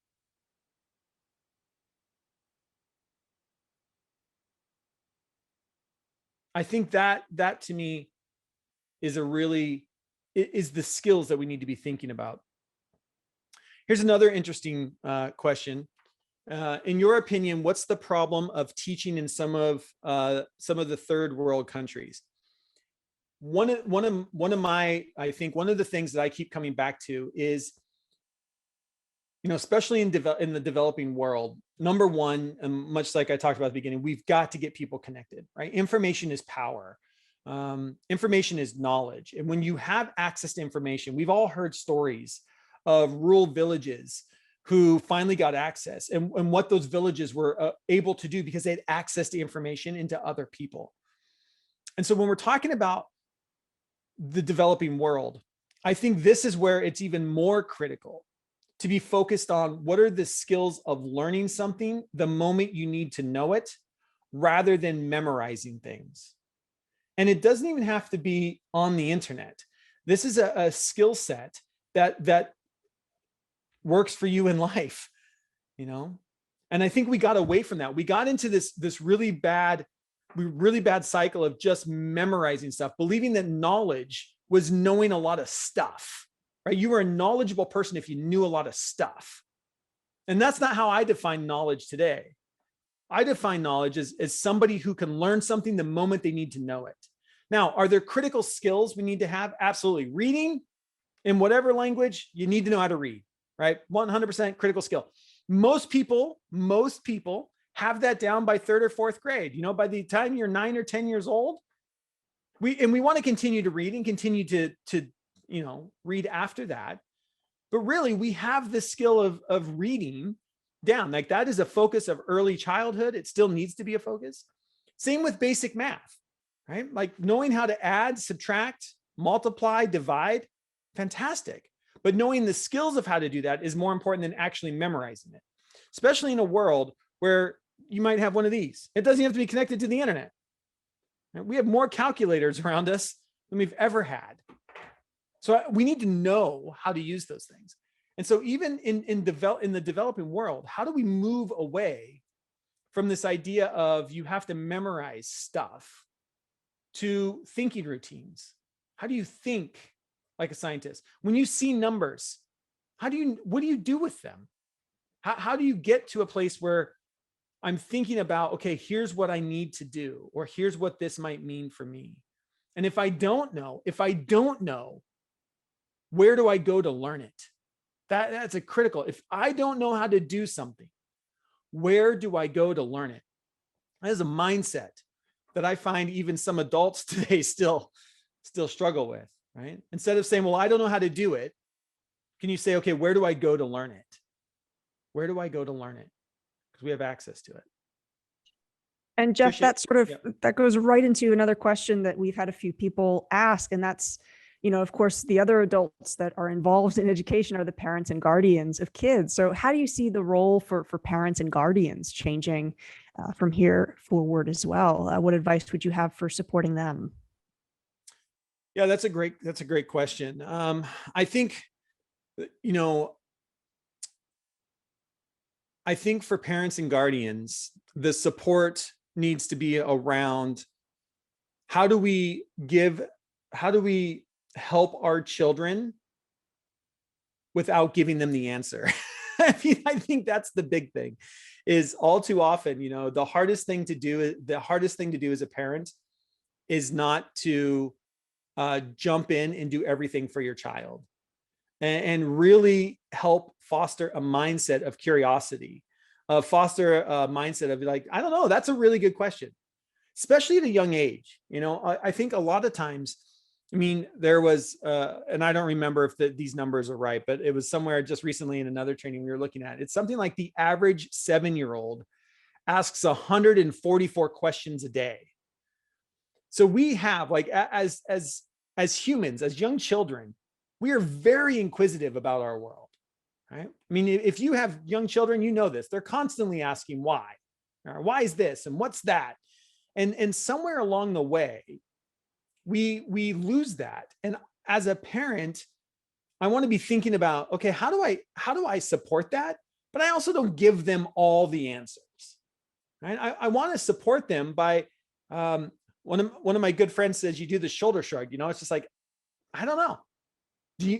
I think that to me is the skills that we need to be thinking about. Here's another interesting question. In your opinion, what's the problem of teaching in some of the third world countries? One of the things that I keep coming back to is, especially in the developing world, number one, and much like I talked about at the beginning, we've got to get people connected, right? Information is power. Information is knowledge. And when you have access to information, we've all heard stories of rural villages who finally got access and what those villages were able to do because they had access to information into other people. And so when we're talking about the developing world, I think this is where it's even more critical to be focused on what are the skills of learning something the moment you need to know it, rather than memorizing things. And it doesn't even have to be on the internet. This is a skill set that works for you in life, you know? And I think we got away from that. We got into this really bad cycle of just memorizing stuff, believing that knowledge was knowing a lot of stuff, right? You were a knowledgeable person if you knew a lot of stuff. And that's not how I define knowledge today. I define knowledge as somebody who can learn something the moment they need to know it. Now, are there critical skills we need to have? Absolutely. Reading in whatever language, you need to know how to read, right? 100% critical skill. Most people have that down by 3rd or 4th grade. You know, by the time you're 9 or 10 years old, we want to continue to read and continue to read after that. But really, we have this skill of reading down. Like, that is a focus of early childhood. It still needs to be a focus. Same with basic math, right? Like knowing how to add, subtract, multiply, divide, fantastic. But knowing the skills of how to do that is more important than actually memorizing it, especially in a world where you might have one of these. It doesn't have to be connected to the internet. We have more calculators around us than we've ever had. So we need to know how to use those things. And so even in the developing world, how do we move away from this idea of you have to memorize stuff to thinking routines? How do you think like a scientist? When you see numbers, what do you do with them? How do you get to a place where I'm thinking about, okay, here's what I need to do, or here's what this might mean for me. And if I don't know, where do I go to learn it? That's a critical. If I don't know how to do something, where do I go to learn it? That is a mindset that I find even some adults today still struggle with, right? Instead of saying, well, I don't know how to do it, can you say, okay, where do I go to learn it? Where do I go to learn it? Because we have access to it. And Jeff, Tricia, that goes right into another question that we've had a few people ask, and that's, of course, the other adults that are involved in education are the parents and guardians of kids. So how do you see the role for parents and guardians changing from here forward as well? What advice would you have for supporting them? Yeah, that's a great question. I think, I think for parents and guardians, the support needs to be around how do we help our children without giving them the answer? I think that's the big thing. Is all too often, the hardest thing to do as a parent is not to jump in and do everything for your child, and really help foster a mindset of curiosity, foster a mindset of like, I don't know, that's a really good question, especially at a young age. I think a lot of times, there was, and I don't remember if these numbers are right, but it was somewhere just recently in another training we were looking at. It's something like the average 7-year-old asks 144 questions a day. So we have, like, as humans, as young children, we are very inquisitive about our world, right? If you have young children, you know this. They're constantly asking why. Or why is this and what's that? And somewhere along the way, we lose that. And as a parent, I want to be thinking about, okay, how do I support that? But I also don't give them all the answers, right? I want to support them by, one of my good friends says, you do the shoulder shrug. It's just like, I don't know.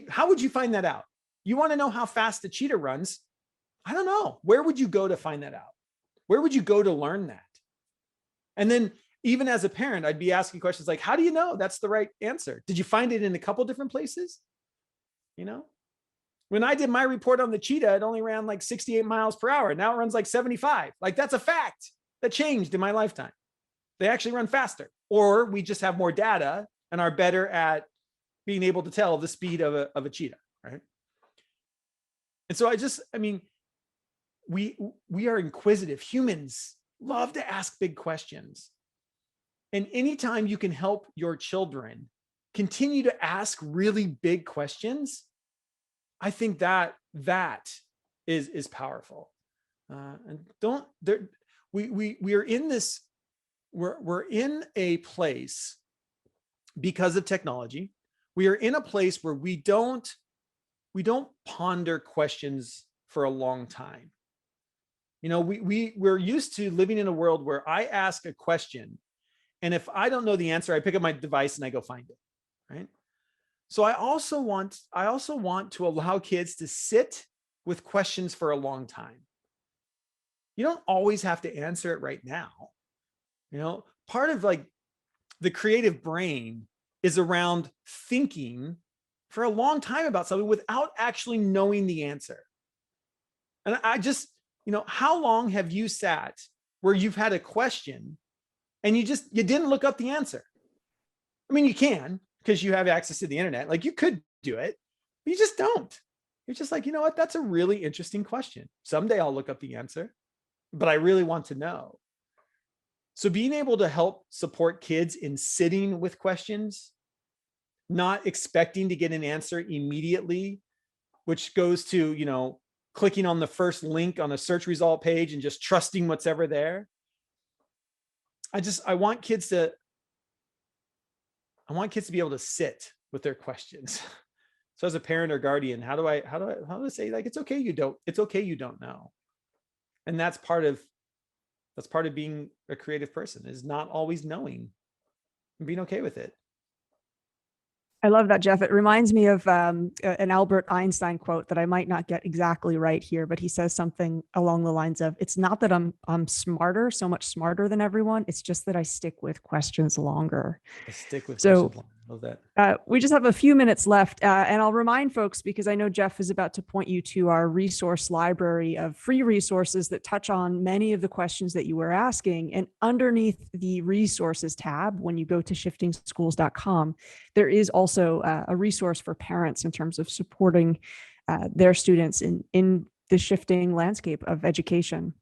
How would you find that out? You want to know how fast the cheetah runs? I don't know. Where would you go to find that out? Where would you go to learn that? And then even as a parent, I'd be asking questions like, how do you know that's the right answer? Did you find it in a couple different places? When I did my report on the cheetah, it only ran like 68 miles per hour. Now it runs like 75. Like, that's a fact that changed in my lifetime. They actually run faster, or we just have more data and are better at being able to tell the speed of a cheetah, right? And so we are inquisitive. Humans love to ask big questions. And anytime you can help your children continue to ask really big questions, I think that is powerful. We are in this. We're in a place because of technology. We are in a place where we don't we don't ponder questions for a long time. You know, we're used to living in a world where I ask a question, and if I don't know the answer, I pick up my device and I go find it, right? So I also want to allow kids to sit with questions for a long time. You don't always have to answer it right now. You know, part of like the creative brain is around thinking for a long time about something without actually knowing the answer. And I just, you know, how long have you sat where you've had a question and you didn't look up the answer? I mean, you can, because you have access to the internet. Like, you could do it, but you just don't. You're just like, you know what? That's a really interesting question. Someday I'll look up the answer, but I really want to know. So being able to help support kids in sitting with questions, not expecting to get an answer immediately, which goes to, you know, clicking on the first link on a search result page and just trusting what's ever there. I want kids to be able to sit with their questions. So as a parent or guardian, how do I say, like, it's okay you don't know. And that's part of being a creative person, is not always knowing and being okay with it. I love that, Jeff. It reminds me of an Albert Einstein quote that I might not get exactly right here, but he says something along the lines of, "It's not that I'm smarter, so much smarter than everyone. It's just that I stick with questions longer." I stick with So, questions longer. Love that. We just have a few minutes left, and I'll remind folks, because I know Jeff is about to point you to our resource library of free resources that touch on many of the questions that you were asking. And underneath the resources tab, when you go to shiftingschools.com, there is also a resource for parents in terms of supporting their students in the shifting landscape of education.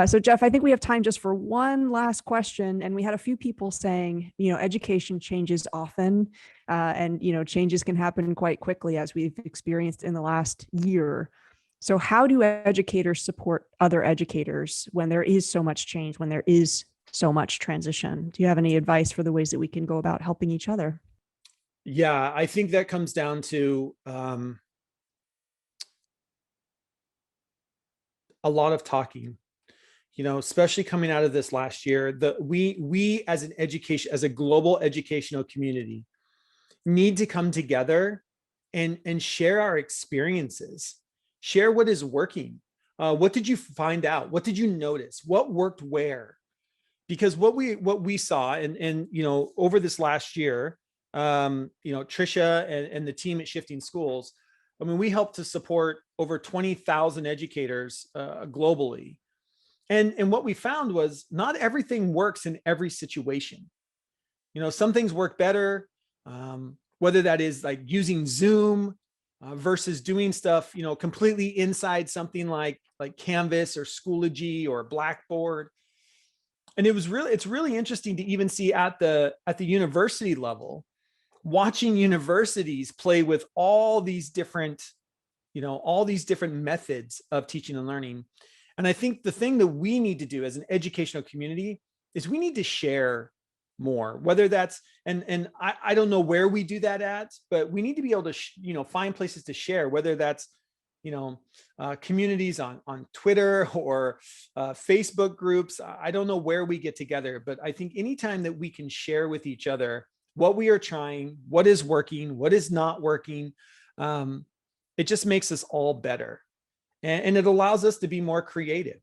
So Jeff, I think we have time just for one last question. And we had a few people saying, you know, education changes often, and, you know, changes can happen quite quickly, as we've experienced in the last year. So how do educators support other educators when there is so much change, when there is so much transition? Do you have any advice for the ways that we can go about helping each other? Yeah, I think that comes down to a lot of talking. You know, especially coming out of this last year, we as a global educational community need to come together and share our experiences, share what is working. What did you find out? What did you notice? What worked where? Because what we saw, and you know, over this last year, you know, Tricia and the team at Shifting Schools, I mean, we helped to support over 20,000 educators globally. And what we found was not everything works in every situation. You know, some things work better, whether that is like using Zoom versus doing stuff, you know, completely inside something like Canvas or Schoology or Blackboard. And it's really interesting to even see at the university level, watching universities play with all these different methods of teaching and learning. And I think the thing that we need to do as an educational community is we need to share more, whether that's, and I don't know where we do that at, but we need to be able to, find places to share, whether that's, communities on Twitter or Facebook groups. I don't know where we get together, but I think anytime that we can share with each other what we are trying, what is working, what is not working, it just makes us all better. And it allows us to be more creative.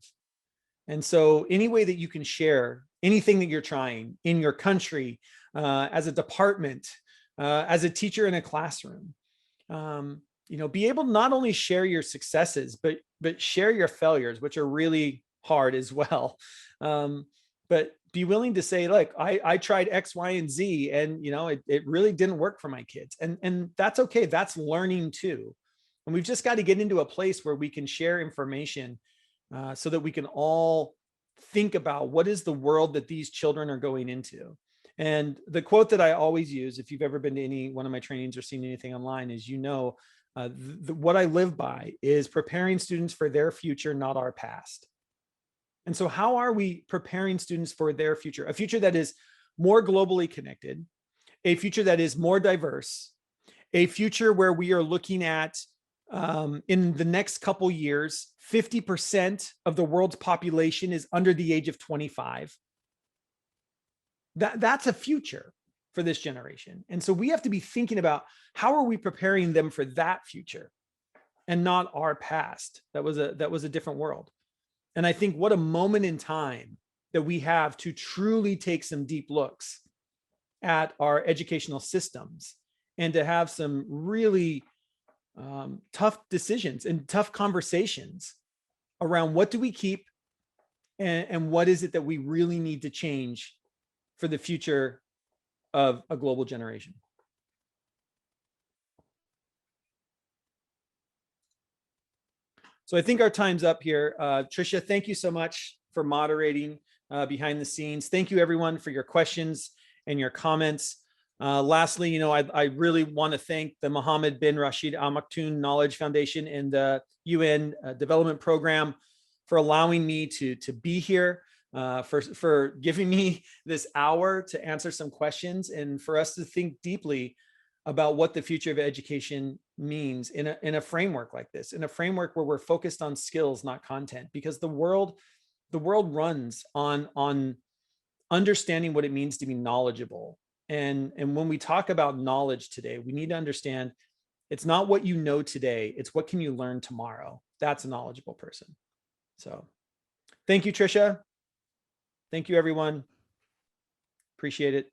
And so any way that you can share anything that you're trying in your country, as a department, as a teacher in a classroom, be able to not only share your successes, but share your failures, which are really hard as well. But be willing to say, look, I tried X, Y, and Z, and it really didn't work for my kids. And that's okay. That's learning too. And we've just got to get into a place where we can share information so that we can all think about what is the world that these children are going into. And the quote that I always use, if you've ever been to any one of my trainings or seen anything online, is, what I live by is preparing students for their future, not our past. And so how are we preparing students for their future? A future that is more globally connected, a future that is more diverse, a future where we are looking at in the next couple years, 50% of the world's population is under the age of 25. That's a future for this generation. And so we have to be thinking about how are we preparing them for that future and not our past. That was a different world. And I think what a moment in time that we have to truly take some deep looks at our educational systems and to have some really tough decisions and tough conversations around what do we keep and what is it that we really need to change for the future of a global generation. So I think our time's up here. Tricia, thank you so much for moderating behind the scenes. Thank you everyone for your questions and your comments. Lastly, I really want to thank the Mohammed bin Rashid Al Maktoum Knowledge Foundation and the UN Development Program for allowing me to be here, for giving me this hour to answer some questions and for us to think deeply about what the future of education means in a framework like this, in a framework where we're focused on skills, not content, because the world runs on understanding what it means to be knowledgeable. And when we talk about knowledge today, we need to understand it's not what you know today, it's what can you learn tomorrow. That's a knowledgeable person. So thank you, Tricia. Thank you, everyone. Appreciate it.